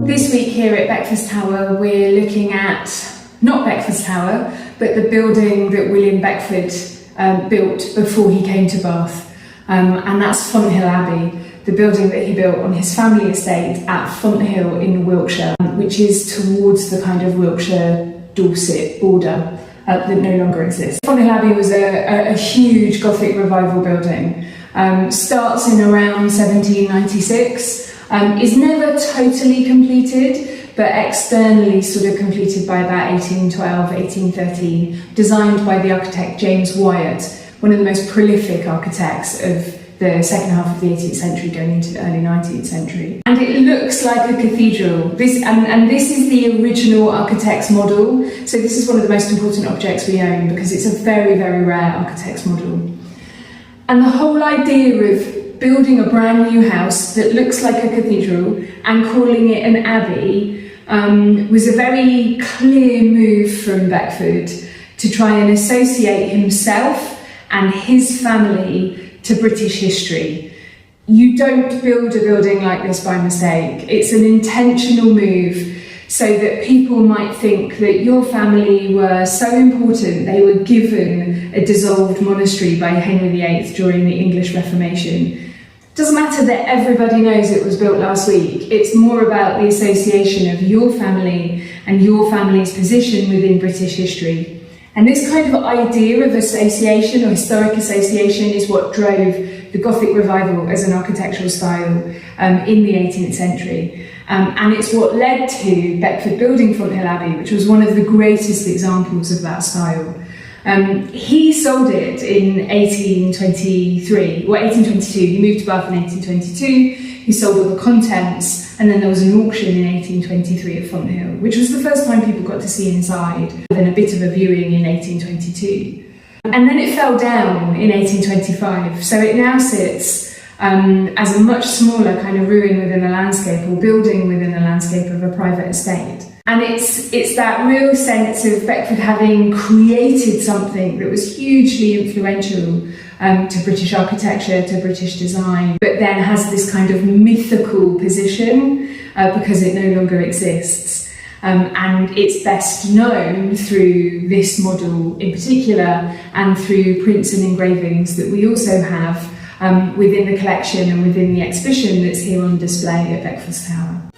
This week here at Beckford's Tower, we're looking at, not Beckford's Tower, but the building that William Beckford built before he came to Bath. And that's Fonthill Abbey, the building that he built on his family estate at Fonthill in Wiltshire, which is towards the kind of Wiltshire-Dorset border that no longer exists. Fonthill Abbey was a huge Gothic revival building. Starts in around 1796, is never totally completed, but externally sort of completed by about 1812, 1813, designed by the architect James Wyatt, one of the most prolific architects of the second half of the 18th century going into the early 19th century. And it looks like a cathedral. This is the original architect's model, so this is one of the most important objects we own because it's a very, very rare architect's model. And the whole idea of building a brand new house that looks like a cathedral and calling it an abbey was a very clear move from Beckford to try and associate himself and his family to British history. You don't build a building like this by mistake. It's an intentional move so that people might think that your family were so important they were given a dissolved monastery by Henry VIII during the English Reformation. It doesn't matter that everybody knows it was built last week. It's more about the association of your family and your family's position within British history. And this kind of idea of association or historic association is what drove the Gothic revival as an architectural style in the 18th century. And it's what led to Beckford building Fonthill Abbey, which was one of the greatest examples of that style. He sold it in 1822. He moved to Bath in 1822. He sold all the contents, and then there was an auction in 1823 at Fonthill, which was the first time people got to see inside, and a bit of a viewing in 1822. And then it fell down in 1825, so it now sits as a much smaller kind of ruin within a landscape, or building within a landscape of a private estate. And it's that real sense of Beckford having created something that was hugely influential to British architecture, to British design, but then has this kind of mythical position because it no longer exists. And it's best known through this model in particular and through prints and engravings that we also have within the collection and within the exhibition that's here on display at Beckford's Tower.